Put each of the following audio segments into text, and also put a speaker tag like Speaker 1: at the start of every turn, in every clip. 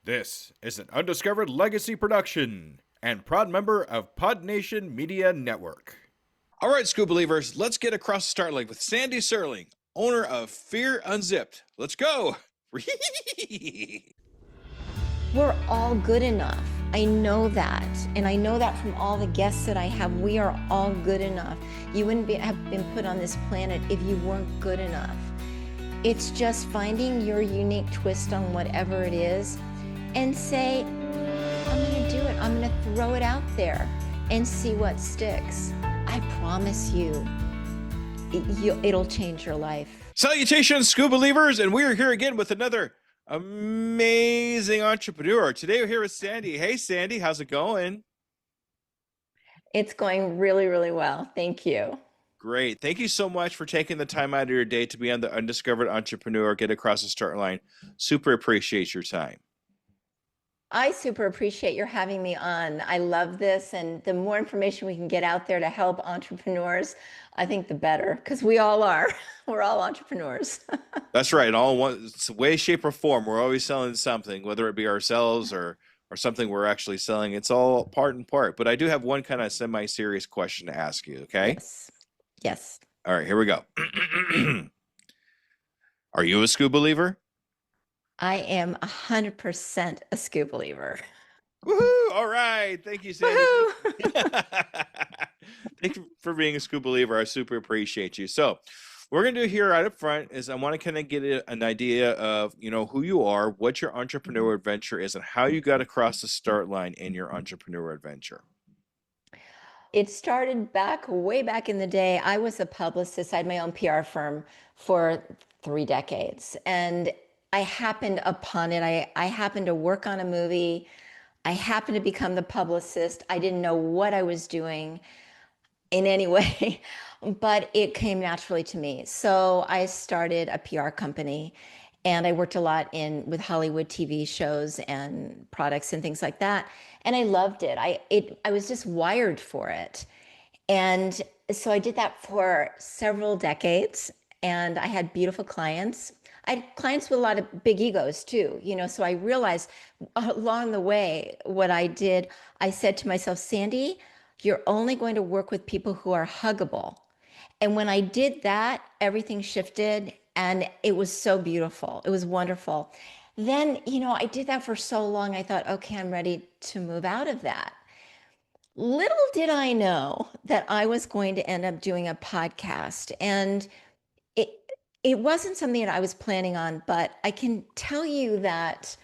Speaker 1: This is an Undiscovered Legacy production and proud member of Pod Nation Media Network. All right, School Believers, let's get across the start line with Sandy Serling, owner of Fear Unzipped. Let's go.
Speaker 2: We're all good enough. I know that. And I know that from all the guests that I have. We are all good enough. You wouldn't have been put on this planet if you weren't good enough. It's just finding your unique twist on whatever it is and say, I'm going to do it. I'm going to throw it out there and see what sticks. I promise you, it'll change your life.
Speaker 1: Salutations, School Believers, and we are here again with another amazing entrepreneur. Today we're here with Sandy. Hey, Sandy, how's it going?
Speaker 2: It's going really, really well. Thank you.
Speaker 1: Great. Thank you so much for taking the time out of your day to be on the Undiscovered Entrepreneur, get across the start line. Super appreciate your time.
Speaker 2: I super appreciate your having me on. I love this, and the more information we can get out there to help entrepreneurs, I think the better, because we all are. We're all entrepreneurs.
Speaker 1: That's right. In all one way, shape, or form, we're always selling something, whether it be ourselves or something we're actually selling. It's all part and part. But I do have one kind of semi-serious question to ask you, okay?
Speaker 2: Yes.
Speaker 1: All right, here we go. Are you a school believer?
Speaker 2: I am 100% a school believer.
Speaker 1: Woohoo! All right. Thank you, Sandy. Thank you for being a school believer. I super appreciate you. So what we're going to do here right up front is I want to kind of get an idea of, who you are, what your entrepreneurial adventure is, and how you got across the start line in your entrepreneurial adventure.
Speaker 2: It started way back in the day. I was a publicist. I had my own PR firm for 3 decades. And I happened upon it. I happened to work on a movie. I happened to become the publicist. I didn't know what I was doing in any way, but it came naturally to me. So I started a PR company, and I worked a lot with Hollywood TV shows and products and things like that. And I loved it. I was just wired for it. And so I did that for several decades, and I had beautiful clients. I had clients with a lot of big egos too, so I realized along the way what I did, I said to myself, Sandy, you're only going to work with people who are huggable. And when I did that, everything shifted, and it was so beautiful. It was wonderful. Then, I did that for so long. I thought, okay, I'm ready to move out of that. Little did I know that I was going to end up doing a podcast, and it wasn't something that I was planning on, but I can tell you that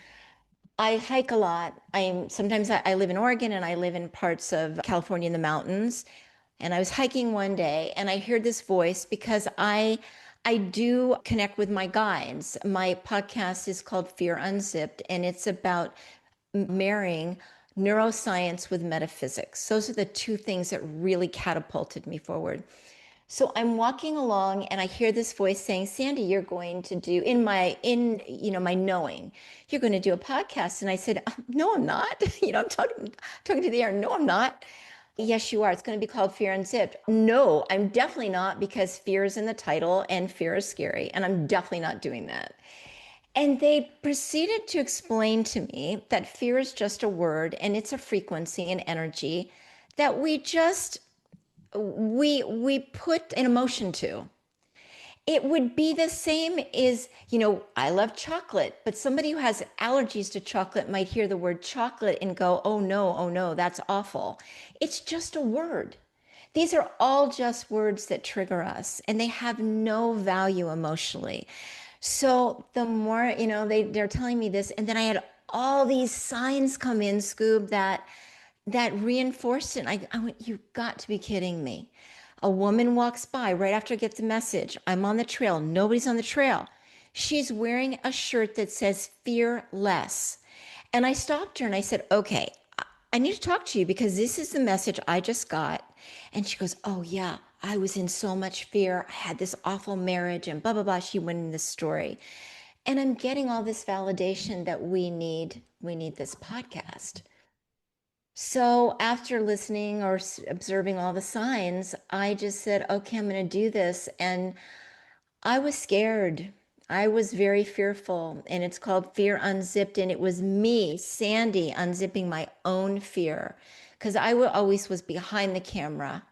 Speaker 2: I hike a lot. Sometimes I live in Oregon, and I live in parts of California in the mountains. And I was hiking one day, and I heard this voice because I do connect with my guides. My podcast is called Fear Unzipped, and it's about marrying neuroscience with metaphysics. Those are the two things that really catapulted me forward. So I'm walking along, and I hear this voice saying, Sandy, you're going to do my knowing, you're going to do a podcast. And I said, no, I'm not. I'm talking to the air. No, I'm not. Yes, you are. It's going to be called Fear Unzipped. No, I'm definitely not, because fear is in the title, and fear is scary. And I'm definitely not doing that. And they proceeded to explain to me that fear is just a word, and it's a frequency and energy that we put an emotion to. It would be the same as, I love chocolate, but somebody who has allergies to chocolate might hear the word chocolate and go, oh no, that's awful. It's just a word. These are all just words that trigger us, and they have no value emotionally. So the more, they're telling me this, and then I had all these signs come in, Scoob, that reinforced it. I went, you've got to be kidding me. A woman walks by right after I get the message. I'm on the trail. Nobody's on the trail. She's wearing a shirt that says fear less. And I stopped her and I said, okay, I need to talk to you because this is the message I just got. And she goes, oh yeah, I was in so much fear. I had this awful marriage and blah, blah, blah. She went in this story. And I'm getting all this validation that we need this podcast. So after listening or observing all the signs, I just said, okay, I'm going to do this. And I was scared. I was very fearful, and it's called Fear Unzipped. And it was me, Sandy, unzipping my own fear because always was behind the camera.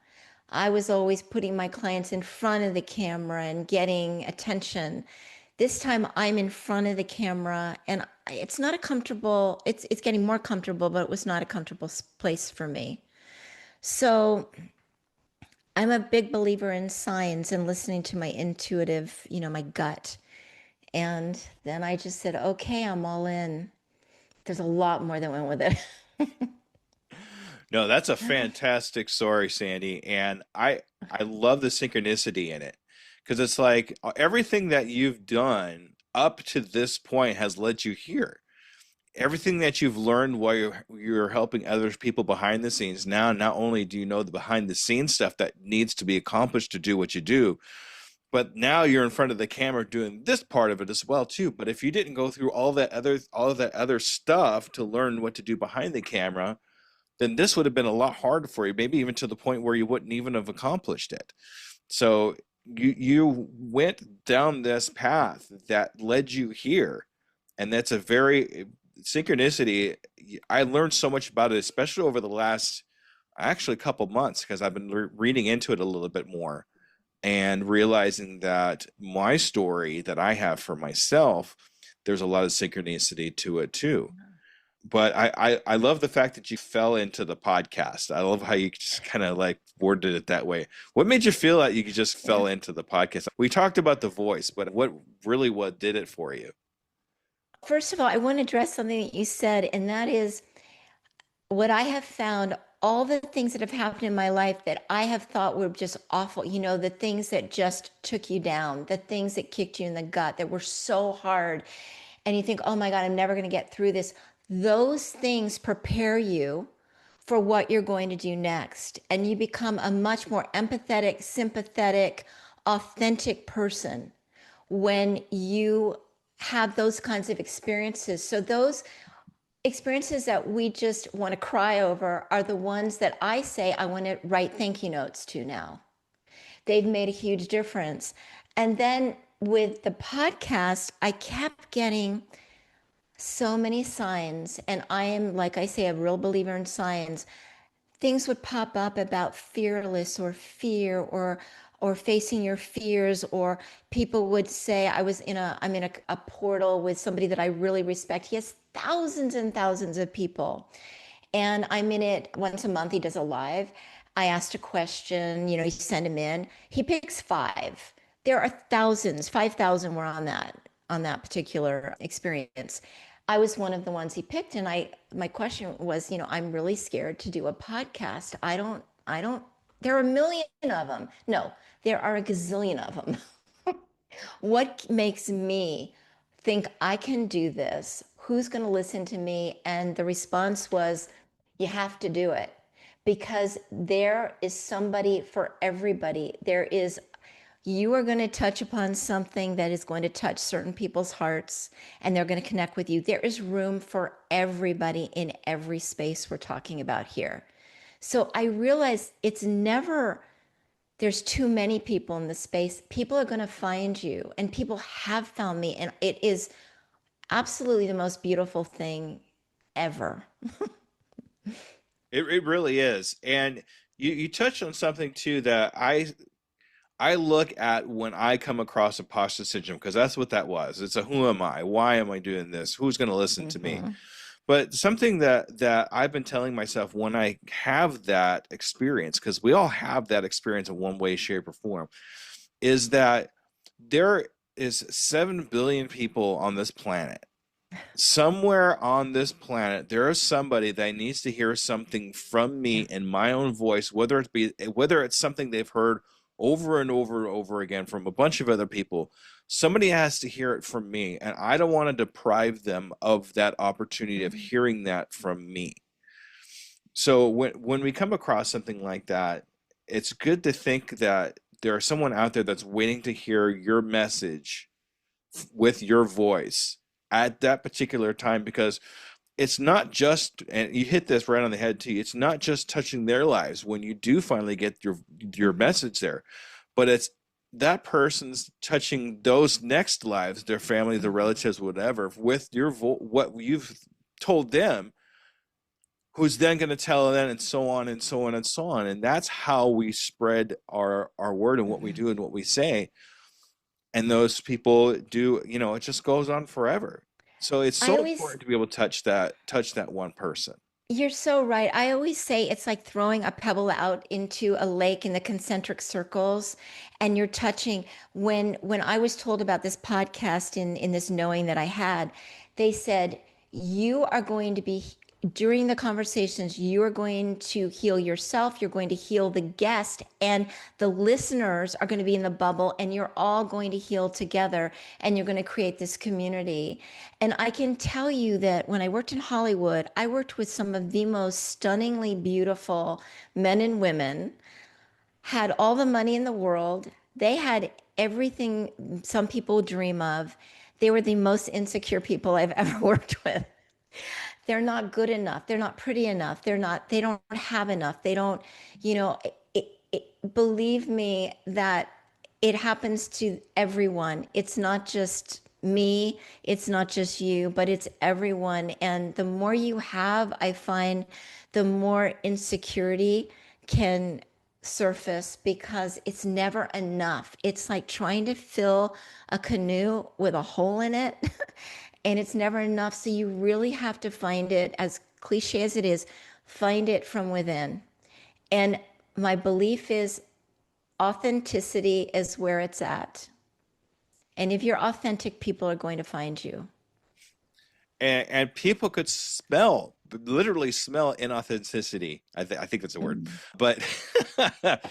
Speaker 2: I was always putting my clients in front of the camera and getting attention. This time I'm in front of the camera, and it's not a comfortable, it's getting more comfortable, but it was not a comfortable place for me. So I'm a big believer in signs and listening to my intuitive, my gut. And then I just said, okay, I'm all in. There's a lot more that went with it.
Speaker 1: No, that's a fantastic story, Sandy, and I love the synchronicity in it because it's like everything that you've done up to this point has led you here. Everything that you've learned while you're helping other people behind the scenes. Now, not only do you know the behind the scenes stuff that needs to be accomplished to do what you do, but now you're in front of the camera doing this part of it as well too. But if you didn't go through all of that other stuff to learn what to do behind the camera, then this would have been a lot harder for you, maybe even to the point where you wouldn't even have accomplished it. So you went down this path that led you here, and that's a very synchronicity. I learned so much about it, especially over the last actually couple months, because I've been reading into it a little bit more and realizing that my story that I have for myself, there's a lot of synchronicity to it too. But I love the fact that you fell into the podcast. I love how you just kind of like worded it that way. What made you feel that you just fell into the podcast? We talked about the voice, but what did it for you?
Speaker 2: First of all, I want to address something that you said, and that is what I have found. All the things that have happened in my life that I have thought were just awful, the things that just took you down, the things that kicked you in the gut, that were so hard. And you think, oh my God, I'm never going to get through this. Those things prepare you for what you're going to do next. And you become a much more empathetic, sympathetic, authentic person when you have those kinds of experiences. So those experiences that we just want to cry over are the ones that I say I want to write thank you notes to now. They've made a huge difference. And then with the podcast, I kept getting so many signs. And I am, like I say, a real believer in signs. Things would pop up about fearless or fear or facing your fears, or people would say I'm in a portal with somebody that I really respect. He has thousands and thousands of people, and I'm in it once a month. He does a live. I asked a question, you send him in. He picks five. There are thousands, 5,000 were on that particular experience. I was one of the ones he picked, and my question was, I'm really scared to do a podcast. I don't. There are a million of them. No, there are a gazillion of them. What makes me think I can do this? Who's going to listen to me? And the response was, you have to do it because there is somebody for everybody. You are going to touch upon something that is going to touch certain people's hearts, and they're going to connect with you. There is room for everybody in every space we're talking about here. So I realize there's too many people in the space. People are going to find you, and people have found me, and it is absolutely the most beautiful thing ever.
Speaker 1: It really is. And you touched on something too that I look at when I come across imposter syndrome, because that's what that was. It's a who am I? Why am I doing this? Who's going to listen to me?
Speaker 2: Mm-hmm.
Speaker 1: But something that I've been telling myself when I have that experience, because we all have that experience in one way, shape, or form, is that there is 7 billion people on this planet. Somewhere on this planet, there is somebody that needs to hear something from me
Speaker 2: Yeah.
Speaker 1: in my own voice, whether it's something they've heard over and over and over again from a bunch of other people. Somebody has to hear it from me, and I don't want to deprive them of that opportunity of hearing that from me. So when we come across something like that, it's good to think that there's someone out there that's waiting to hear your message with your voice at that particular time, because it's not just, and you hit this right on the head too, it's not just touching their lives when you do finally get your message there, but it's that person's touching those next lives, their family, their relatives, whatever, with your what you've told them, who's then going to tell them, and so on and so on and so on. And that's how we spread our word and what we
Speaker 2: Mhm.
Speaker 1: do and what we say. And those people do, it just goes on forever. So it's
Speaker 2: I
Speaker 1: so
Speaker 2: always
Speaker 1: important to be able to touch that one person.
Speaker 2: You're so right. I always say it's like throwing a pebble out into a lake in the concentric circles, and you're touching. When I was told about this podcast in this knowing that I had, they said you are going to be during the conversations, you are going to heal yourself, you're going to heal the guest, and the listeners are going to be in the bubble, and you're all going to heal together, and you're going to create this community. And I can tell you that when I worked in Hollywood, I worked with some of the most stunningly beautiful men and women, had all the money in the world. They had everything some people dream of. They were the most insecure people I've ever worked with. They're not good enough. They're not pretty enough. They don't have enough. They don't, you know, believe me that it happens to everyone. It's not just me, it's not just you, but it's everyone. And the more you have, I find the more insecurity can surface because it's never enough. It's like trying to fill a canoe with a hole in it, and it's never enough. So you really have to find it, as cliche as it is, find it from within. And my belief is authenticity is where it's at. And if you're authentic, people are going to find you.
Speaker 1: And people could smell, literally smell inauthenticity. I think that's a word,
Speaker 2: Mm.
Speaker 1: but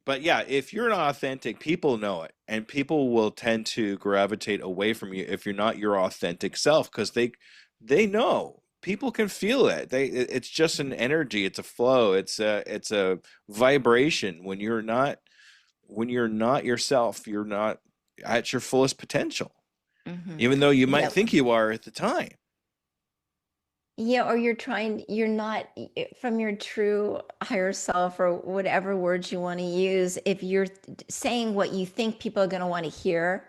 Speaker 1: but yeah, if you're not authentic, people know it, and people will tend to gravitate away from you if you're not your authentic self, because they know. People can feel it. It's just an energy. It's a flow. It's a vibration. When you're not yourself, you're not at your fullest potential,
Speaker 2: Hmm.
Speaker 1: even though you might
Speaker 2: Yeah.
Speaker 1: think you are at the time.
Speaker 2: Yeah, or you're not from your true higher self or whatever words you want to use. If you're saying what you think people are going to want to hear,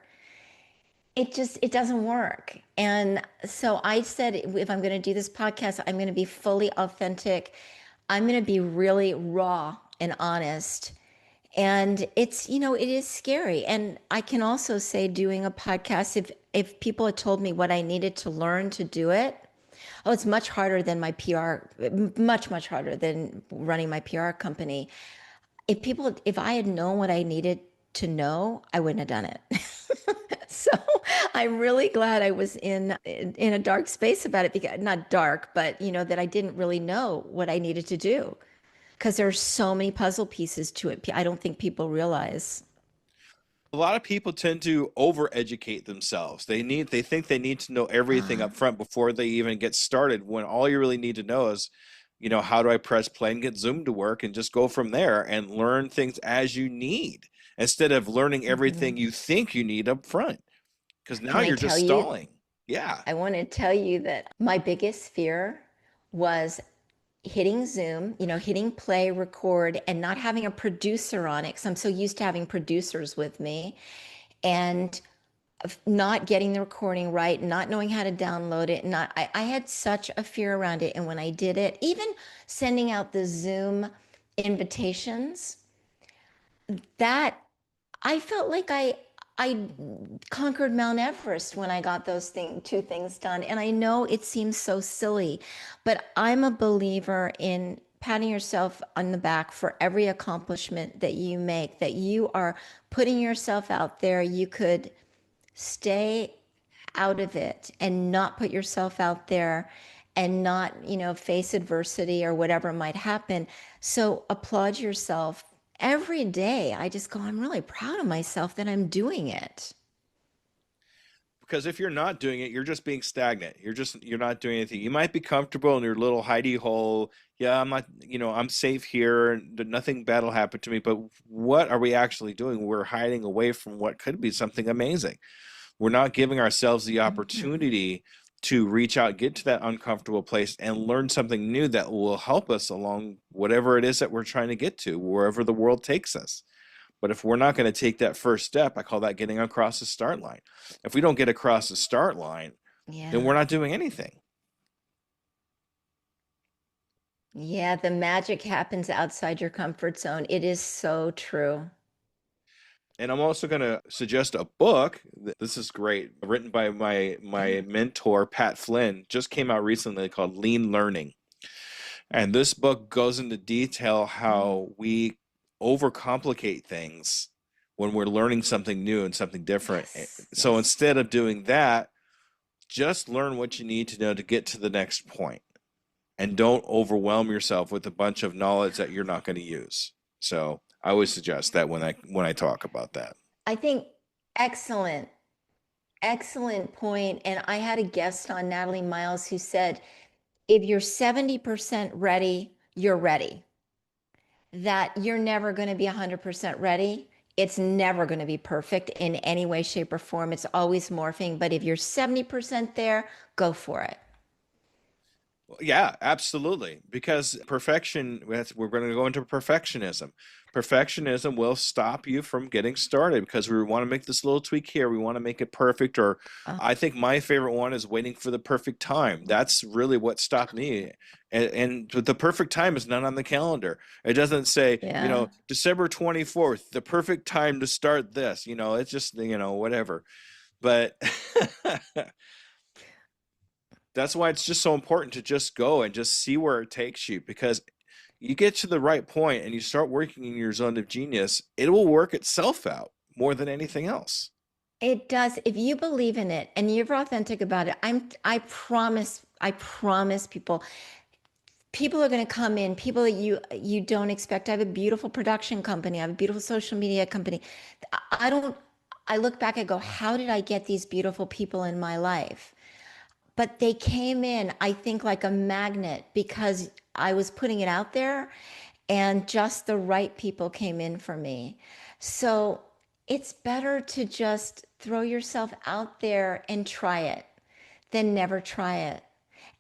Speaker 2: it doesn't work. And so I said, if I'm going to do this podcast, I'm going to be fully authentic. I'm going to be really raw and honest. And it is scary. And I can also say doing a podcast, if people had told me what I needed to learn to do it, oh, it's much harder than my PR, much, much harder than running my PR company. If I had known what I needed to know, I wouldn't have done it. So I'm really glad I was in a dark space about it, because not dark, but that I didn't really know what I needed to do, because there's so many puzzle pieces to it. I don't think people realize.
Speaker 1: A lot of people tend to overeducate themselves. They think they need to know everything up
Speaker 2: Ah,
Speaker 1: front before they even get started, when all you really need to know is, how do I press play and get Zoom to work, and just go from there and learn things as you need, instead of learning everything
Speaker 2: mhm.
Speaker 1: you think you need up front, because now
Speaker 2: Can I
Speaker 1: you're
Speaker 2: tell
Speaker 1: just
Speaker 2: you?
Speaker 1: stalling. Yeah.
Speaker 2: I want to tell you that my biggest fear was hitting Zoom, hitting play, record, and not having a producer on it, because I'm so used to having producers with me, and not getting the recording right, not knowing how to download it. Not, I had such a fear around it. And when I did it, even sending out the Zoom invitations, that I felt like I conquered Mount Everest when I got those two things done. And I know it seems so silly, but I'm a believer in patting yourself on the back for every accomplishment that you make, that you are putting yourself out there. You could stay out of it and not put yourself out there and not, face adversity or whatever might happen. So applaud yourself every day. I just go, I'm really proud of myself that I'm doing it.
Speaker 1: Because if you're not doing it, you're just being stagnant. You're not doing anything. You might be comfortable in your little hidey hole. Yeah, I'm not, I'm safe here, and nothing bad will happen to me. But what are we actually doing? We're hiding away from what could be something amazing. We're not giving ourselves the
Speaker 2: Mhm.
Speaker 1: opportunity to reach out, get to that uncomfortable place, and learn something new that will help us along whatever it is that we're trying to get to, wherever the world takes us. But if we're not going to take that first step, I call that getting across the start line. If we don't get across the start line, then
Speaker 2: Yeah.
Speaker 1: we're not doing anything.
Speaker 2: Yeah, the magic happens outside your comfort zone. It is so true.
Speaker 1: And I'm also going to suggest a book. This is great, written by my mentor Pat Flynn. Just came out recently, called Lean Learning. And this book goes into detail how we overcomplicate things when we're learning something new and something different.
Speaker 2: Yes,
Speaker 1: So
Speaker 2: yes.
Speaker 1: instead of doing that, just learn what you need to know to get to the next point, and don't overwhelm yourself with a bunch of knowledge that you're not going to use. So I always suggest that when I talk about that.
Speaker 2: I think excellent, excellent point. And I had a guest on, Natalie Miles, who said, if you're 70% ready, you're ready. That you're never going to be 100% ready. It's never going to be perfect in any way, shape, or form. It's always morphing. But if you're 70% there, go for it.
Speaker 1: Yeah, absolutely. Because perfection, we're going to go into perfectionism. Perfectionism will stop you from getting started because we want to make this little tweak here. We want to make it perfect. Or
Speaker 2: Uh,
Speaker 1: I think my favorite one is waiting for the perfect time. That's really what stopped me. And the perfect time is not on the calendar. It doesn't say,
Speaker 2: yeah.
Speaker 1: December 24th, the perfect time to start this. It's just, whatever. But that's why it's just so important to just go and just see where it takes you, because you get to the right point and you start working in your zone of genius, it will work itself out more than anything else.
Speaker 2: It does. If you believe in it and you're authentic about it, I promise people are going to come in, people that you don't expect. I have a beautiful production company. I have a beautiful social media company. I don't I look back and go, how did I get these beautiful people in my life? But they came in, I think, like a magnet because I was putting it out there and just the right people came in for me. So it's better to just throw yourself out there and try it than never try it.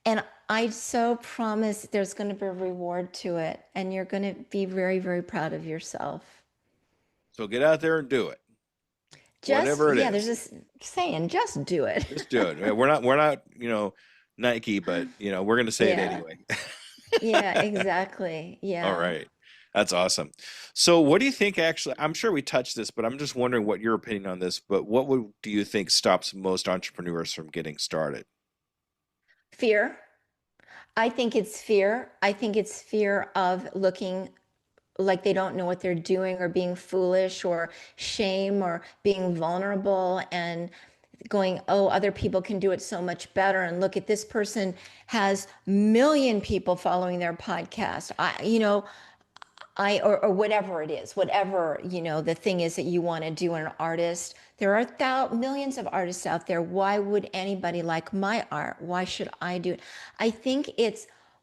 Speaker 2: And I so promise there's going to be a reward to it, and you're going to be very, very proud of yourself.
Speaker 1: So get out there and do it,
Speaker 2: Just,
Speaker 1: whatever it
Speaker 2: yeah, there's
Speaker 1: is.
Speaker 2: this saying, just do it.
Speaker 1: Just do it. We're not, Nike, but we're going to say it
Speaker 2: Yeah,
Speaker 1: anyway.
Speaker 2: yeah, exactly.
Speaker 1: All
Speaker 2: Yeah.
Speaker 1: right. That's awesome. So what do you think actually, I'm sure we touched this, but I'm just wondering what your opinion on this, but do you think stops most entrepreneurs from getting started?
Speaker 2: Fear. I think it's fear. I think it's fear of looking like they don't know what they're doing or being foolish or shame or being vulnerable and going, oh, other people can do it so much better. And look at this person has million people following their podcast. Or whatever it is, whatever, the thing is that you want to do in an artist. There are millions of artists out there. Why would anybody like my art? Why should I do it? I think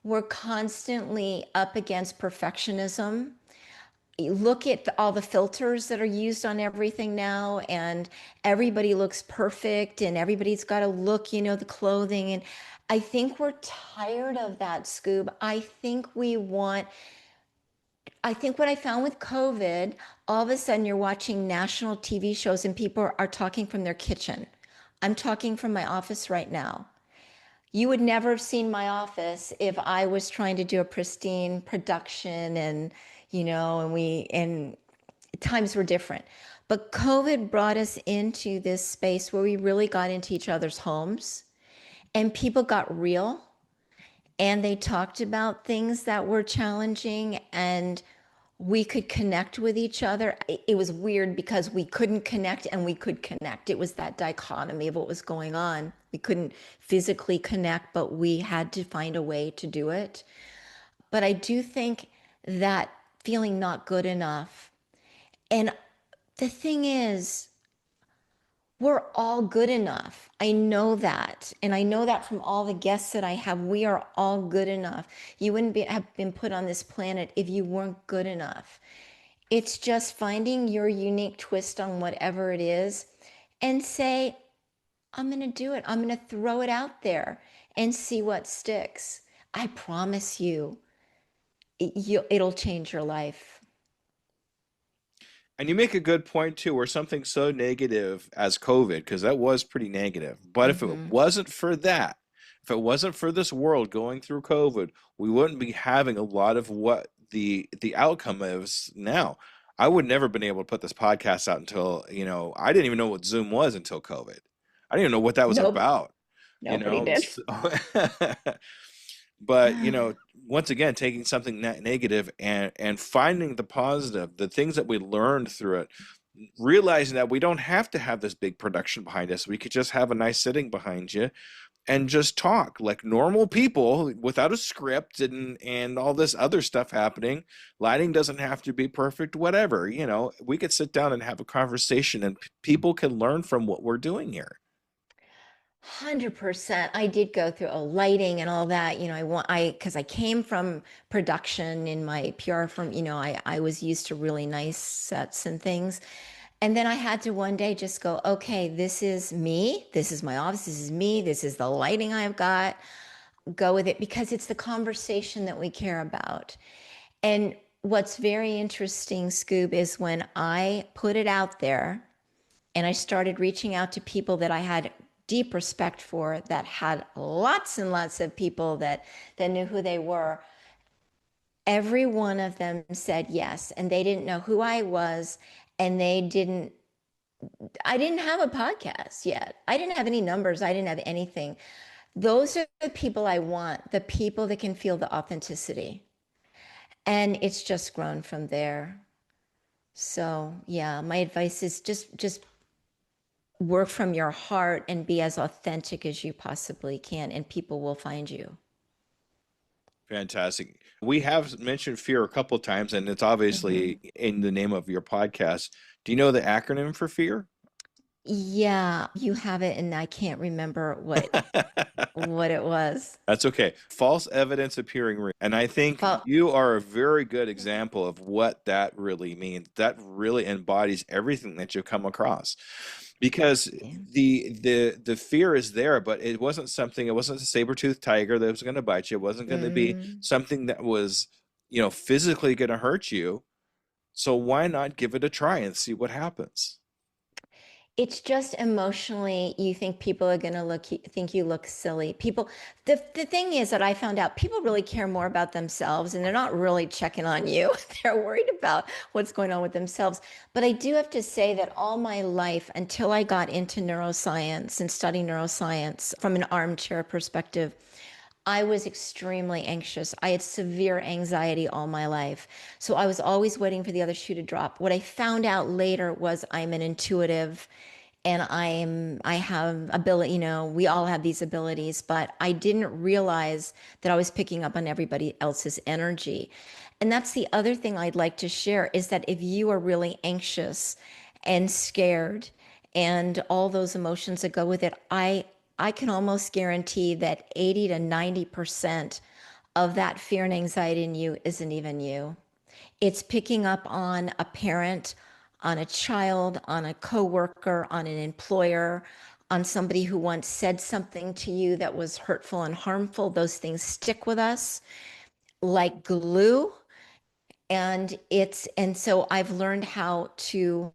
Speaker 2: we're constantly up against perfectionism. You look at all the filters that are used on everything now, and everybody looks perfect and everybody's got to look, the clothing. And I think we're tired of that, Scoob. I think what I found with COVID, all of a sudden you're watching national TV shows and people are talking from their kitchen. I'm talking from my office right now. You would never have seen my office if I was trying to do a pristine production and times were different. But COVID brought us into this space where we really got into each other's homes and people got real and they talked about things that were challenging and we could connect with each other. It was weird because we couldn't connect and we could connect. It was that dichotomy of what was going on. We couldn't physically connect, but we had to find a way to do it. But I do think that feeling not good enough. And the thing is, we're all good enough. I know that. And I know that from all the guests that I have. We are all good enough. You wouldn't have been put on this planet if you weren't good enough. It's just finding your unique twist on whatever it is and say, I'm going to do it. I'm going to throw it out there and see what sticks. I promise you, it'll change your life.
Speaker 1: And you make a good point too, where something so negative as COVID, because that was pretty negative. But if it
Speaker 2: Hmm.
Speaker 1: wasn't for that, if it wasn't for this world going through COVID, we wouldn't be having a lot of what the outcome is now. I would never been able to put this podcast out until, I didn't even know what Zoom was until COVID. I didn't even know what that was
Speaker 2: Nope,
Speaker 1: about, you
Speaker 2: nobody
Speaker 1: know?
Speaker 2: did.
Speaker 1: So, but once again, taking something negative and finding the positive, the things that we learned through it, realizing that we don't have to have this big production behind us. We could just have a nice sitting behind you and just talk like normal people without a script and all this other stuff happening. Lighting doesn't have to be perfect, whatever. We could sit down and have a conversation, and people can learn from what we're doing here.
Speaker 2: 100%. I did go through a lighting and all that. Because I came from production in my PR firm, I was used to really nice sets and things. And then I had to one day just go, okay, this is me. This is my office. This is me. This is the lighting I've got. Go with it because it's the conversation that we care about. And what's very interesting, Scoob, is when I put it out there and I started reaching out to people that I had deep respect for, that had lots and lots of people that knew who they were. Every one of them said yes, and they didn't know who I was, and I didn't have a podcast yet. I didn't have any numbers. I didn't have anything. Those are the people I want, the people that can feel the authenticity. And it's just grown from there. So, yeah, my advice is just work from your heart and be as authentic as you possibly can, and people will find you.
Speaker 1: Fantastic. We have mentioned fear a couple times, and it's
Speaker 2: Hmm.
Speaker 1: obviously in the name of your podcast. Do you know the acronym for fear?
Speaker 2: Yeah, you have it, and I can't remember what it was.
Speaker 1: That's okay. False evidence appearing real. And I think
Speaker 2: Well,
Speaker 1: you are a very good example of what that really means. That really embodies everything that you come across. Because the fear is there, but it wasn't a saber-toothed tiger that was going to bite you. It wasn't going to be
Speaker 2: mm,
Speaker 1: something that was, physically going to hurt you. So why not give it a try and see what happens?
Speaker 2: it's just emotionally, you think people are going to think you look silly. The thing is that I found out people really care more about themselves and they're not really checking on you. They're worried about what's going on with themselves. But I do have to say that all my life, until I got into neuroscience and studying neuroscience from an armchair perspective, I was extremely anxious. I had severe anxiety all my life. So I was always waiting for the other shoe to drop. What I found out later was I'm an intuitive and I have ability, we all have these abilities, but I didn't realize that I was picking up on everybody else's energy. And that's the other thing I'd like to share is that if you are really anxious and scared and all those emotions that go with it, I can almost guarantee that 80 to 90% of that fear and anxiety in you isn't even you. It's picking up on a parent, on a child, on a coworker, on an employer, on somebody who once said something to you that was hurtful and harmful. Those things stick with us like glue. And so I've learned how to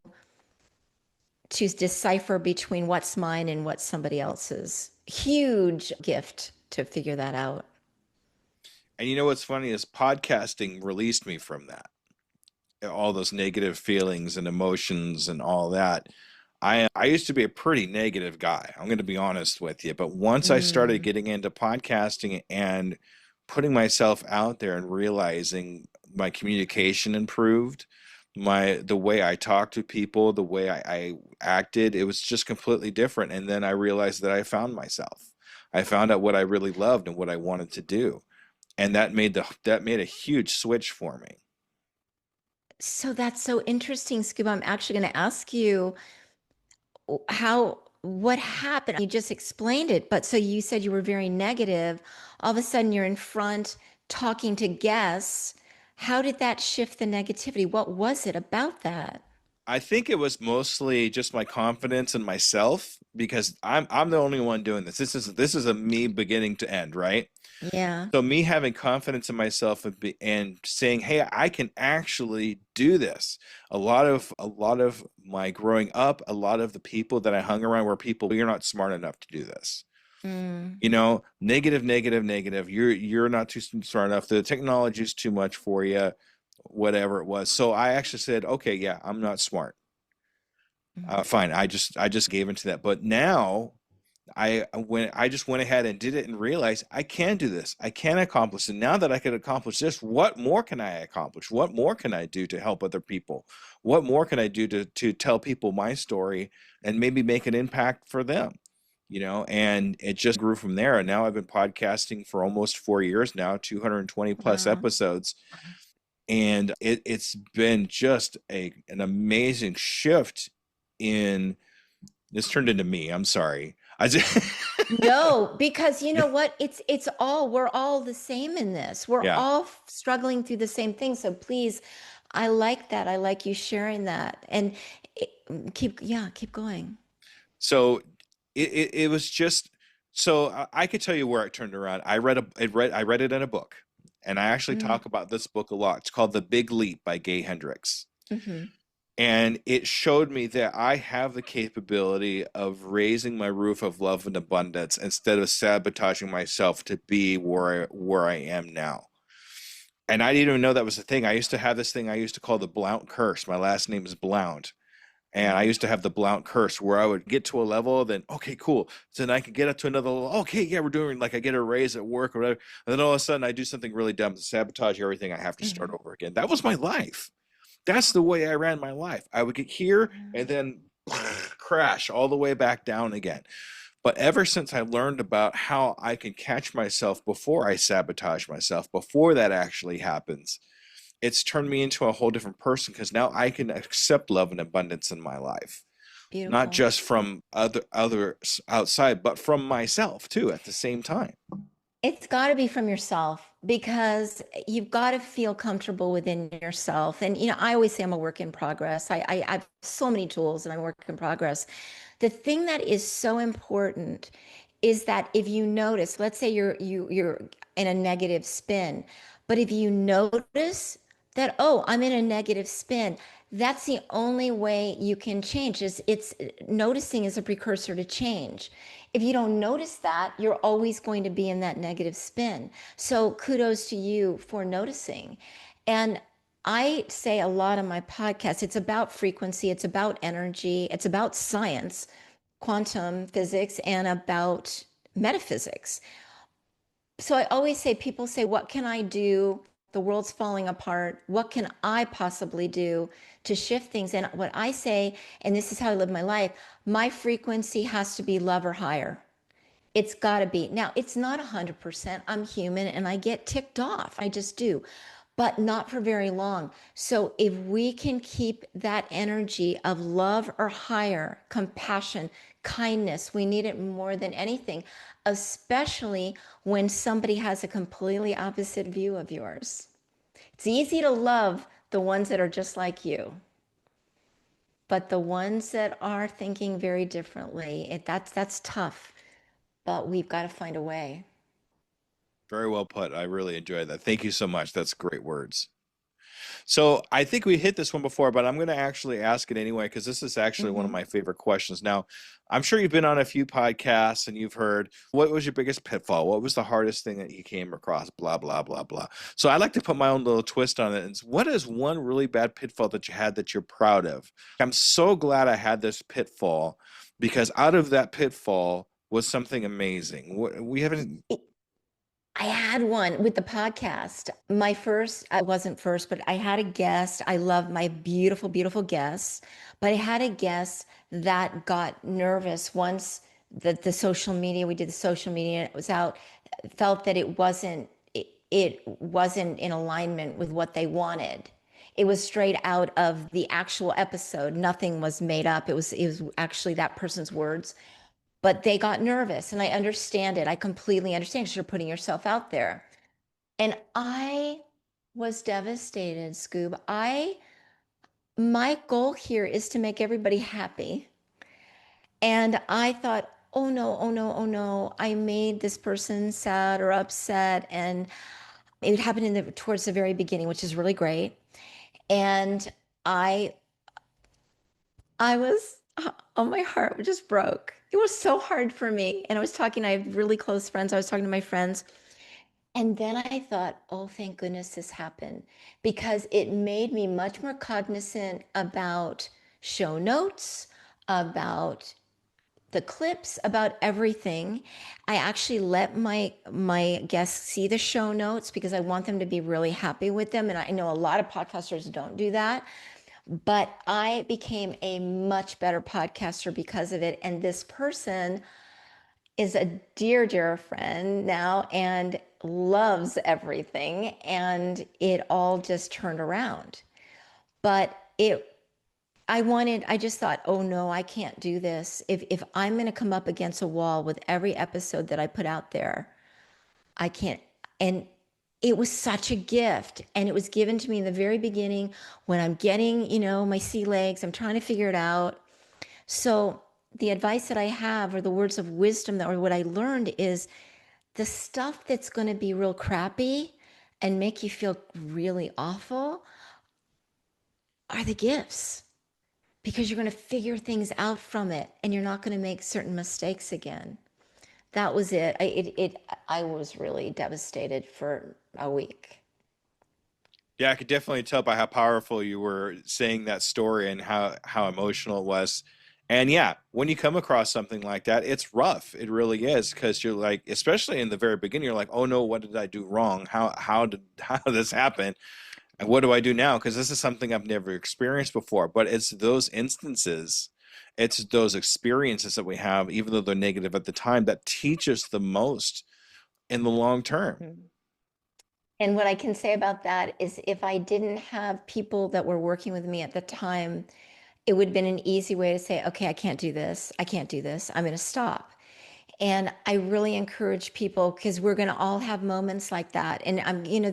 Speaker 2: decipher between what's mine and what's somebody else's. Huge gift to figure that out.
Speaker 1: And you know what's funny is podcasting released me from that. All those negative feelings and emotions and all that. I used to be a pretty negative guy. I'm going to be honest with you, but once I started
Speaker 2: Mm.
Speaker 1: getting into podcasting and putting myself out there and realizing my communication improved, the way I talked to people, the way I acted, it was just completely different. And then I realized that I found myself. I found out what I really loved and what I wanted to do, and that made a huge switch for me.
Speaker 2: So that's so interesting, Scuba. I'm actually going to ask you what happened. You just explained it, but so you said you were very negative. All of a sudden, you're in front talking to guests. How did that shift the negativity? What was it about that?
Speaker 1: I think it was mostly just my confidence in myself because I'm the only one doing this. This is a me beginning to end, right?
Speaker 2: Yeah.
Speaker 1: So me having confidence in myself and saying, "Hey, I can actually do this." A lot of my growing up, a lot of the people that I hung around were people, "You're not smart enough to do this."
Speaker 2: Mm.
Speaker 1: Negative, negative, negative. You're not too smart enough. The technology is too much for you, whatever it was. So I actually said, "Okay, yeah, I'm not smart."
Speaker 2: Mm.
Speaker 1: Fine. I just gave into that. But now I just went ahead and did it and realized I can do this. I can accomplish it. Now that I can accomplish this, what more can I accomplish? What more can I do to help other people? What more can I do to tell people my story and maybe make an impact for them? And it just grew from there. And now I've been podcasting for almost 4 years now, 220 plus
Speaker 2: Wow.
Speaker 1: episodes. And it's been just an amazing shift in this turned into me. I'm sorry. I just
Speaker 2: No, because you know what? It's all we're all the same in this. We're
Speaker 1: yeah.
Speaker 2: all struggling through the same thing. So please, I like that. I like you sharing that. And it, keep going.
Speaker 1: So it was just so I could tell you where it turned around. I read it in a book, and I actually
Speaker 2: Mm,
Speaker 1: talk about this book a lot. It's called The Big Leap by Gay Hendricks.
Speaker 2: hmm.
Speaker 1: And it showed me that I have the capability of raising my roof of love and abundance instead of sabotaging myself to be where I am now. And I didn't even know that was a thing. I used to have this thing I used to call the Blount curse. My last name is Blount. And I
Speaker 2: Mm,
Speaker 1: used to have the Blount curse where I would get to a level, then okay, cool. So then I could get up to another level. Okay, yeah, we're doing like I get a raise at work or whatever. And then all of a sudden I do something really dumb to sabotage everything. I have to start
Speaker 2: hmm.
Speaker 1: over again. That was my life. That's the way I ran my life. I would get here and then crash all the way back down again. But ever since I learned about how I can catch myself before I sabotage myself, before that actually happens, it's turned me into a whole different person because now I can accept love and abundance in my life, not
Speaker 2: Beautiful.
Speaker 1: just from others outside, but from myself too at the same time.
Speaker 2: It's got to be from yourself because you've got to feel comfortable within yourself. And, I always say I'm a work in progress. I have so many tools and I'm a work in progress. The thing that is so important is that if you notice, let's say you're in a negative spin, but if you notice that, oh, I'm in a negative spin, that's the only way you can change. It's noticing is a precursor to change. If you don't notice that, you're always going to be in that negative spin. So kudos to you for noticing. And I say a lot on my podcast, it's about frequency, it's about energy, it's about science, quantum physics, and about metaphysics. So I always say, people say, what can I do? The world's falling apart. What can I possibly do to shift things? And what I say, and this is how I live my life, my frequency has to be love or higher. It's got to be. Now, it's not 100%. I'm human and I get ticked off. I just do, but not for very long. So, if we can keep that energy of love or higher, compassion, kindness, we need it more than anything, especially when somebody has a completely opposite view of yours. It's easy to love the ones that are just like you. But the ones that are thinking very differently, that's tough. But we've got to find a way.
Speaker 1: Very well put. I really enjoyed that. Thank you so much. That's great words. So I think we hit this one before, but I'm going to actually ask it anyway because this is actually one of
Speaker 2: Mm-hmm.
Speaker 1: my favorite questions. Now, I'm sure you've been on a few podcasts and you've heard what was your biggest pitfall? What was the hardest thing that you came across? Blah, blah, blah, blah. So I like to put my own little twist on it. And what is one really bad pitfall that you had that you're proud of? I'm so glad I had this pitfall because out of that pitfall was something amazing. We haven't,
Speaker 2: I had one with the podcast. My first, I wasn't first, but I had a guest. I love my beautiful, beautiful guests. But I had a guest that got nervous once the social media, we did the social media, and it was out, felt that it wasn't in alignment with what they wanted. It was straight out of the actual episode. Nothing was made up. It was actually that person's words, but they got nervous, and I understand it. I completely understand because you're putting yourself out there. And I was devastated, Scoob. my goal here is to make everybody happy. And I thought, oh no, oh no, oh no, I made this person sad or upset. And it happened towards the very beginning, which is really great. And I I was, oh, my heart just broke. It was so hard for me. And I have really close friends. I was talking to my friends. And then I thought, oh, thank goodness this happened because it made me much more cognizant about show notes, about the clips, about everything. I actually let my guests see the show notes because I want them to be really happy with them. And I know a lot of podcasters don't do that, but I became a much better podcaster because of it. And this person is a dear, dear friend now and loves everything. And it all just turned around. But I just thought, oh no, I can't do this. If I'm going to come up against a wall with every episode that I put out there, I can't. And it was such a gift. And it was given to me in the very beginning when I'm getting, my sea legs, I'm trying to figure it out. So the advice that I have, or the words of wisdom or what I learned is the stuff that's going to be real crappy and make you feel really awful are the gifts because you're going to figure things out from it and you're not going to make certain mistakes again. That was it. I was really devastated for a week.
Speaker 1: Yeah, I could definitely tell by how powerful you were saying that story and how emotional it was. And yeah, when you come across something like that, it's rough. It really is because you're like, especially in the very beginning, you're like, oh no, what did I do wrong? How did this happen? And what do I do now? Because this is something I've never experienced before. But it's those instances, it's those experiences that we have, even though they're negative at the time, that teach us the most in the long term.
Speaker 2: Mhm. And what I can say about that is if I didn't have people that were working with me at the time, it would have been an easy way to say, okay, I can't do this. I can't do this. I'm going to stop. And I really encourage people because we're going to all have moments like that. And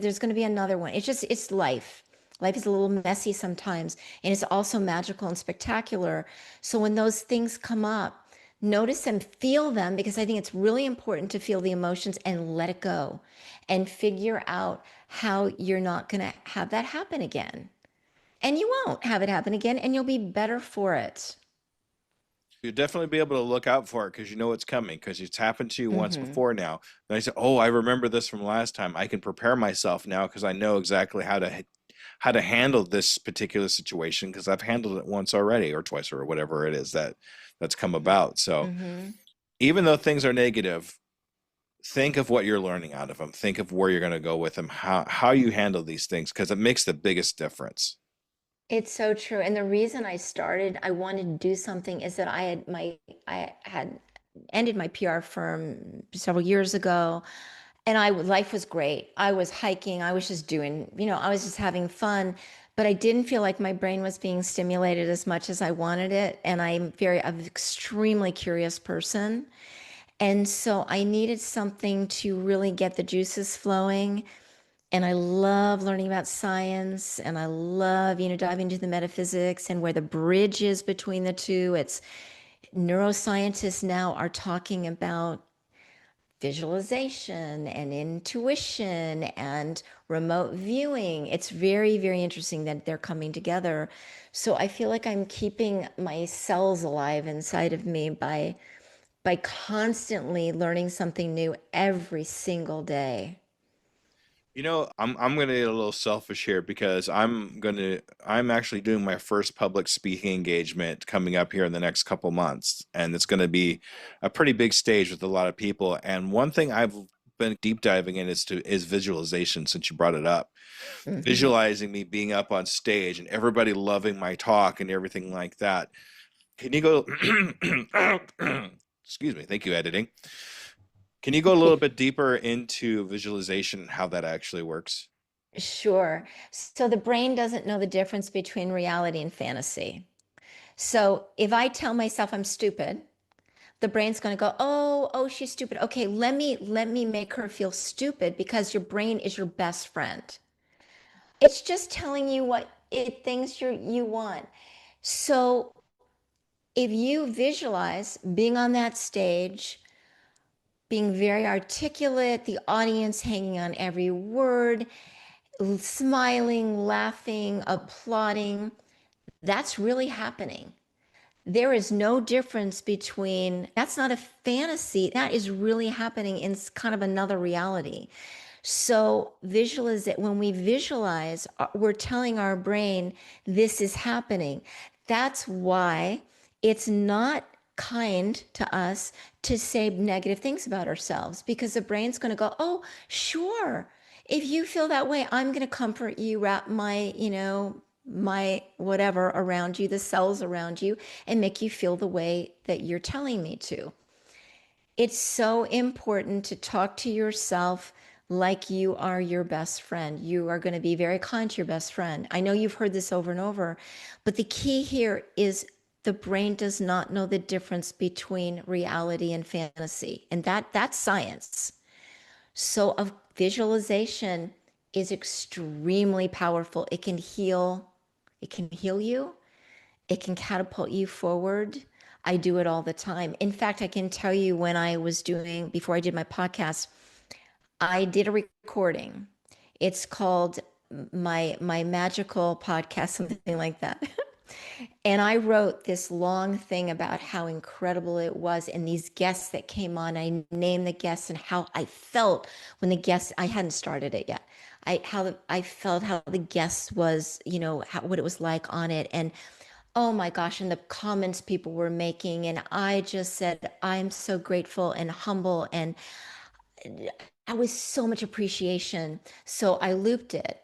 Speaker 2: there's going to be another one. It's life. Life is a little messy sometimes, and it's also magical and spectacular. So when those things come up, notice them, feel them, because I think it's really important to feel the emotions and let it go and figure out how you're not going to have that happen again. And you won't have it happen again, and you'll be better for it.
Speaker 1: You'll definitely be able to look out for it because you know it's coming because it's happened to you once
Speaker 2: Hmm.
Speaker 1: before now. And I said, "Oh, I remember this from last time. I can prepare myself now because I know exactly how to handle this particular situation because I've handled it once already or twice or whatever it is that's come about." So
Speaker 2: Hmm.
Speaker 1: even though things are negative, think of what you're learning out of them. Think of where you're going to go with them, how you handle these things because it makes the biggest difference.
Speaker 2: It's so true. And the reason I wanted to do something is that I had ended my PR firm several years ago, and life was great. I was hiking, I was just doing, I was just having fun, but I didn't feel like my brain was being stimulated as much as I wanted it. And I'm an extremely curious person. And so I needed something to really get the juices flowing. And I love learning about science and I love, diving into the metaphysics and where the bridge is between the two. It's neuroscientists now are talking about visualization and intuition and remote viewing. It's very, very interesting that they're coming together. So I feel like I'm keeping my cells alive inside of me by constantly learning something new every single day.
Speaker 1: I'm gonna get a little selfish here because I'm actually doing my first public speaking engagement coming up here in the next couple months, and it's gonna be a pretty big stage with a lot of people. And one thing I've been deep diving in is visualization since you brought it up.
Speaker 2: Hmm.
Speaker 1: Visualizing me being up on stage and everybody loving my talk and everything like that. Can you go excuse me, thank you, editing. Can you go a little bit deeper into visualization and how that actually works?
Speaker 2: Sure. So the brain doesn't know the difference between reality and fantasy. So if I tell myself I'm stupid, the brain's going to go, "Oh, oh, she's stupid. Okay, let me make her feel stupid because your brain is your best friend." It's just telling you what things you want. So if you visualize being on that stage, being very articulate, the audience hanging on every word, smiling, laughing, applauding, that's really happening. There is no difference between, that's not a fantasy, that is really happening in kind of another reality. So visualize it. When we visualize, we're telling our brain this is happening. That's why it's not kind to us to say negative things about ourselves, because the brain's going to go, oh, sure. If you feel that way, I'm going to comfort you, wrap my, my whatever around you, the cells around you, and make you feel the way that you're telling me to. It's so important to talk to yourself like you are your best friend. You are going to be very kind to your best friend. I know you've heard this over and over, but the key here is the brain does not know the difference between reality and fantasy. And that's science. So a visualization is extremely powerful. It can heal you, it can catapult you forward. I do it all the time. In fact, I can tell you when I was doing, before I did my podcast, I did a recording. It's called my magical podcast, something like that. And I wrote this long thing about how incredible it was and these guests that came on. I named the guests and how I felt when the guests, I hadn't started it yet. I felt how the guest was, what it was like on it. And oh my gosh, and the comments people were making. And I just said, I'm so grateful and humble. And I was so much appreciation. So I looped it.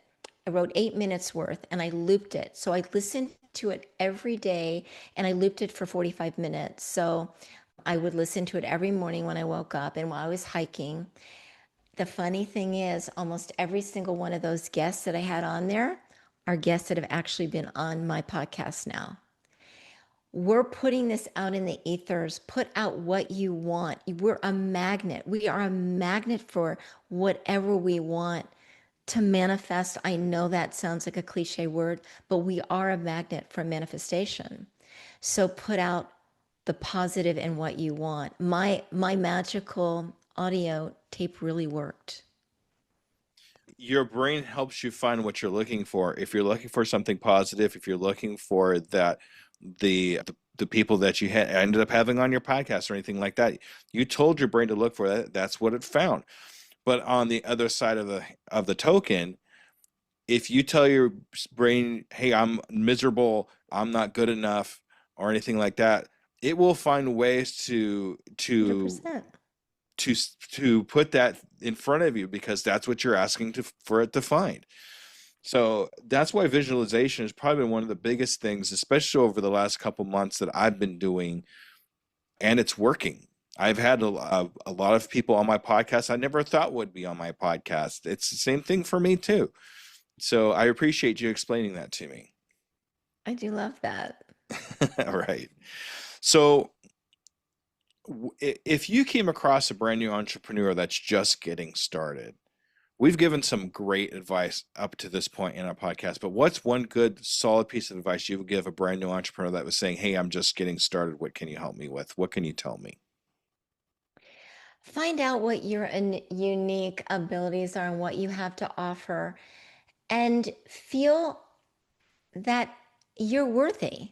Speaker 2: I wrote 8 minutes worth and I looped it. So I listened to it every day and I looped it for 45 minutes. So I would listen to it every morning when I woke up and while I was hiking. The funny thing is, almost every single one of those guests that I had on there are guests that have actually been on my podcast now. We're putting this out in the ethers. Put out what you want. We're a magnet. We are a magnet for whatever we want to manifest. I know that sounds like a cliche word, but we are a magnet for manifestation. So put out the positive and what you want. My magical audio tape really worked.
Speaker 1: Your brain helps you find what you're looking for. If you're looking for something positive, if you're looking for that, the people that you ended up having on your podcast or anything like that, you told your brain to look for that. That's what it found. But on the other side of the token, if you tell your brain, "Hey, I'm miserable, I'm not good enough," or anything like that, it will find ways to
Speaker 2: 100%.
Speaker 1: to put that in front of you because that's what you're asking for it to find. So that's why visualization has probably been one of the biggest things, especially over the last couple months that I've been doing, and it's working. I've had a lot of people on my podcast I never thought would be on my podcast. It's the same thing for me too. So I appreciate you explaining that to me.
Speaker 2: I do love that.
Speaker 1: All right. So if you came across a brand new entrepreneur that's just getting started, we've given some great advice up to this point in our podcast, but what's one good, solid piece of advice you would give a brand new entrepreneur that was saying, "Hey, I'm just getting started. What can you help me with? What can you tell me?"
Speaker 2: Find out what your unique abilities are and what you have to offer, and feel that you're worthy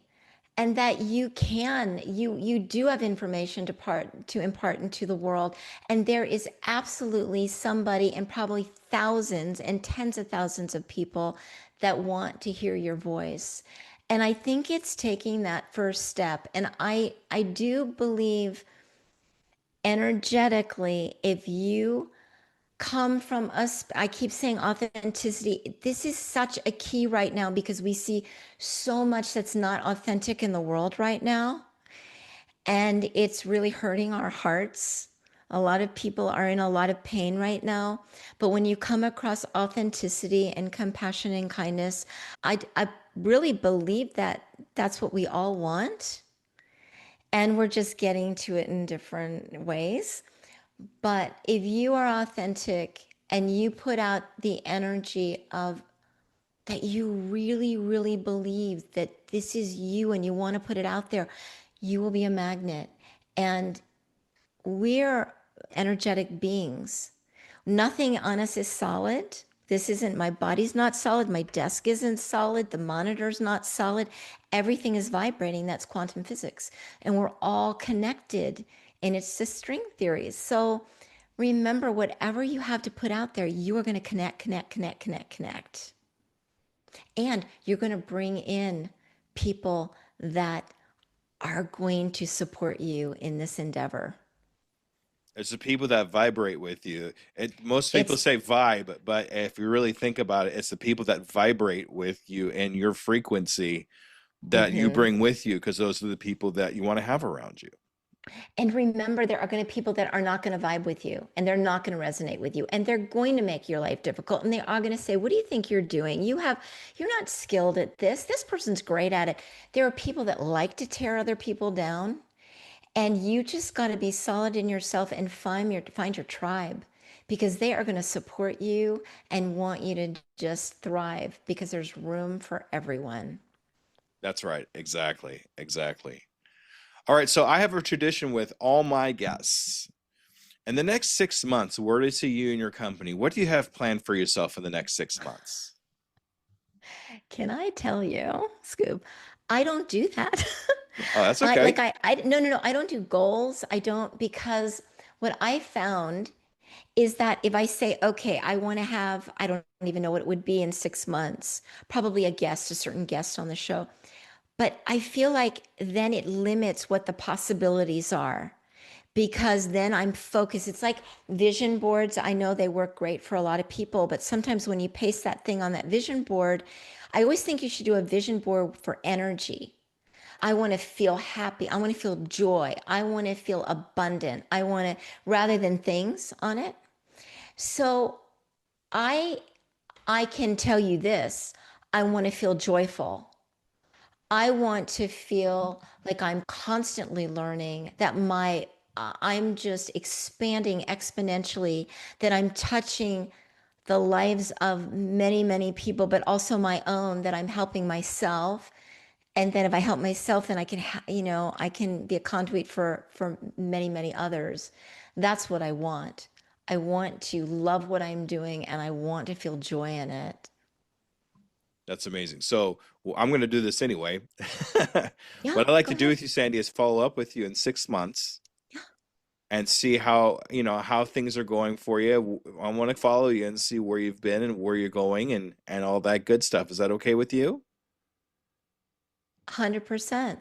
Speaker 2: and that you do have information to impart into the world, and there is absolutely somebody and probably thousands and tens of thousands of people that want to hear your voice. And I think it's taking that first step. And I do believe energetically, if you come from us, I keep saying authenticity. This is such a key right now because we see so much that's not authentic in the world right now. And it's really hurting our hearts. A lot of people are in a lot of pain right now. But when you come across authenticity and compassion and kindness, I really believe that that's what we all want. And we're just getting to it in different ways. But if you are authentic and you put out the energy of that you really, really believe that this is you and you want to put it out there, you will be a magnet. And we're energetic beings. Nothing on us is solid. This isn't, my body's not solid. My desk isn't solid. The monitor's not solid. Everything is vibrating. That's quantum physics. And we're all connected. And it's the string theories. So remember, whatever you have to put out there, you are going to connect. And you're going to bring in people that are going to support you in this endeavor.
Speaker 1: It's the people that vibrate with you. Most people
Speaker 2: It's
Speaker 1: say vibe, but if you really think about it, it's the people that vibrate with you and your frequency that you
Speaker 2: mhm.
Speaker 1: bring with you, because those are the people that you want to have around you.
Speaker 2: And remember, there are going to be people that are not going to vibe with you and they're not going to resonate with you and they're going to make your life difficult and they are going to say, what do you think you're doing? You're not skilled at this. This person's great at it. There are people that like to tear other people down, and you just got to be solid in yourself and find your tribe, because they are going to support you and want you to just thrive, because there's room for everyone.
Speaker 1: That's right. Exactly. Exactly. All right. So I have a tradition with all my guests. In the next 6 months, where do you see you and your company? What do you have planned for yourself in the next 6 months?
Speaker 2: Can I tell you, Scoop? I don't do that.
Speaker 1: Oh, that's okay.
Speaker 2: No, I don't do goals. I don't, because what I found is that if I say, okay, I want to have, I don't even know what it would be in 6 months, probably a certain guest on the show. But I feel like then it limits what the possibilities are, because then I'm focused. It's like vision boards. I know they work great for a lot of people, but sometimes when you paste that thing on that vision board, I always think you should do a vision board for energy. I want to feel happy. I want to feel joy. I want to feel abundant. I want to, rather than things on it. So I I can tell you this. I want to feel joyful. I want to feel like I'm constantly learning, that I'm just expanding exponentially, that I'm touching the lives of many, many people, but also my own, that I'm helping myself. And then if I help myself, then I can, I can be a conduit for many, many others. That's what I want. I want to love what I'm doing and I want to feel joy in it.
Speaker 1: That's amazing. So I'm going to do this anyway.
Speaker 2: Yeah,
Speaker 1: What I like
Speaker 2: go
Speaker 1: to do
Speaker 2: ahead.
Speaker 1: with you, Sandy, is follow up with you in 6 months
Speaker 2: Yeah.
Speaker 1: and see how, how things are going for you. I want to follow you and see where you've been and where you're going and all that good stuff. Is that okay with you?
Speaker 2: 100%.
Speaker 1: All right.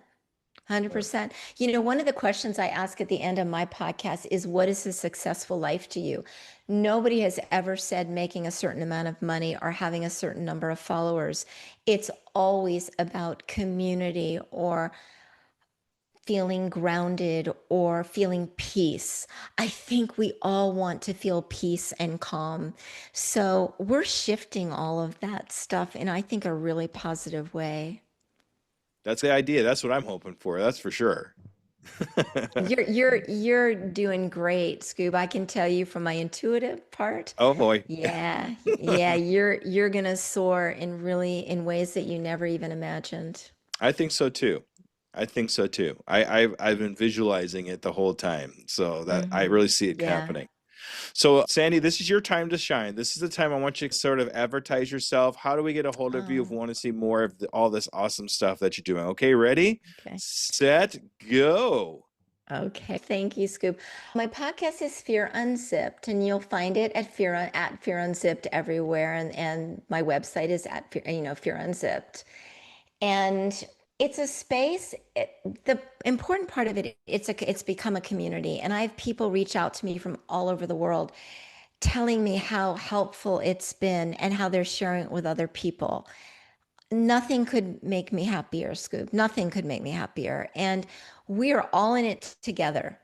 Speaker 2: 100%. One of the questions I ask at the end of my podcast is, what is a successful life to you? Nobody has ever said making a certain amount of money or having a certain number of followers. It's always about community, or feeling grounded, or feeling peace. I think we all want to feel peace and calm. So we're shifting all of that stuff in, I think, a really positive way.
Speaker 1: That's the idea. That's what I'm hoping for. That's for sure.
Speaker 2: You're doing great, Scoob. I can tell you from my intuitive part.
Speaker 1: Oh boy.
Speaker 2: Yeah, you're gonna soar in ways that you never even imagined.
Speaker 1: I think so too. I think so too. I've been visualizing it the whole time, so that I
Speaker 2: Hmm.
Speaker 1: really see it
Speaker 2: Yeah.
Speaker 1: happening. So, Sandy, this is your time to shine. This is the time I want you to sort of advertise yourself. How do we get a hold of you if
Speaker 2: Oh,
Speaker 1: we want to see more of all this awesome stuff that you're doing? Okay, ready,
Speaker 2: okay.
Speaker 1: set, go.
Speaker 2: Okay. Thank you, Scoop. My podcast is Fear Unzipped, and you'll find it at Fear Unzipped everywhere. And my website is at Fear Unzipped. And it's a space. The important part of it, it's become a community, and I have people reach out to me from all over the world, telling me how helpful it's been and how they're sharing it with other people. Nothing could make me happier, Scoop. Nothing could make me happier. And we are all in it together.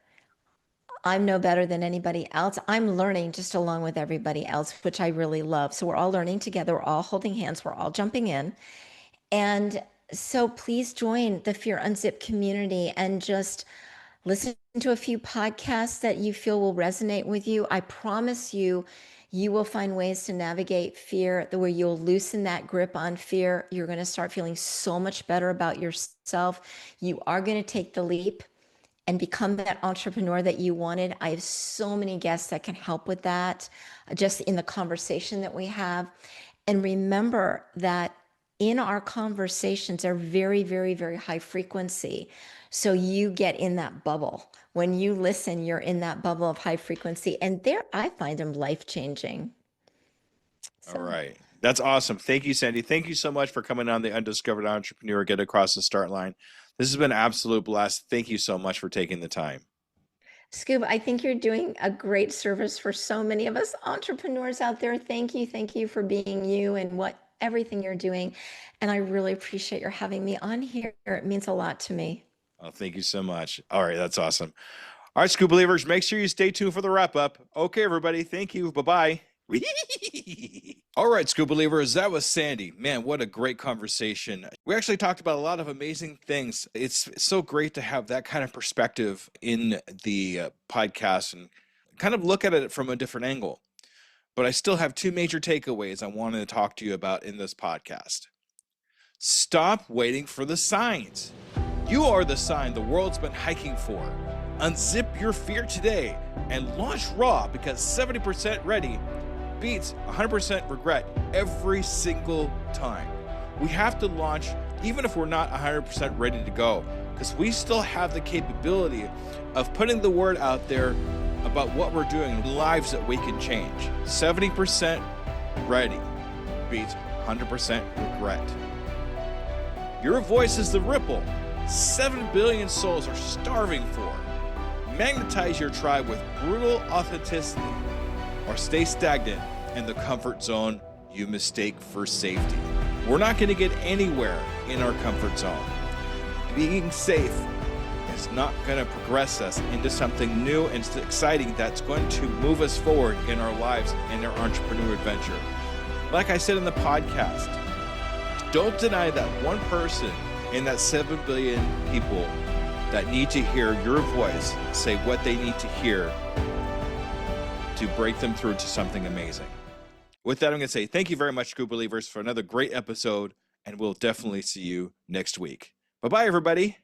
Speaker 2: I'm no better than anybody else. I'm learning just along with everybody else, which I really love. So we're all learning together. We're all holding hands. We're all jumping in. And so please join the Fear Unzip community and just listen to a few podcasts that you feel will resonate with you. I promise you, You will find ways to navigate fear the way you'll loosen that grip on fear. You're going to start feeling so much better about yourself. You are going to take the leap and become that entrepreneur that you wanted. I have so many guests that can help with that just in the conversation that we have. And remember that in our conversations are very, very, very high frequency. So you get in that bubble. When you listen, you're in that bubble of high frequency. And there, I find them life changing.
Speaker 1: All
Speaker 2: So,
Speaker 1: right. That's awesome. Thank you, Sandy. Thank you so much for coming on the Undiscovered Entrepreneur, Get Across the Start Line. This has been an absolute blast. Thank you so much for taking the time.
Speaker 2: Scoob, I think you're doing a great service for so many of us entrepreneurs out there. Thank you. Thank you for being you and what everything you're doing. And I really appreciate your having me on here. It means a lot to me.
Speaker 1: Oh, thank you so much. All right. That's awesome. All right, Scoop Believers, make sure you stay tuned for the wrap up. Okay, everybody. Thank you. Bye-bye. All right, Scoop Believers, that was Sandy. Man, what a great conversation. We actually talked about a lot of amazing things. It's so great to have that kind of perspective in the podcast and kind of look at it from a different angle. But I still have two major takeaways I wanted to talk to you about in this podcast. Stop waiting for the signs. You are the sign the world's been hiking for. Unzip your fear today and launch raw, because 70% ready beats 100% regret every single time. We have to launch even if we're not 100% ready to go, because we still have the capability of putting the word out there about what we're doing, lives that we can change. 70% ready beats 100% regret. Your voice is the ripple 7 billion souls are starving for. Magnetize your tribe with brutal authenticity, or stay stagnant in the comfort zone you mistake for safety. We're not going to get anywhere in our comfort zone. Being safe is not going to progress us into something new and exciting that's going to move us forward in our lives and our entrepreneur adventure. Like I said in the podcast, don't deny that one person in that 7 billion people that need to hear your voice say what they need to hear to break them through to something amazing. With that, I'm going to say thank you very much, Scoop Believers, for another great episode, and we'll definitely see you next week. Bye-bye, everybody.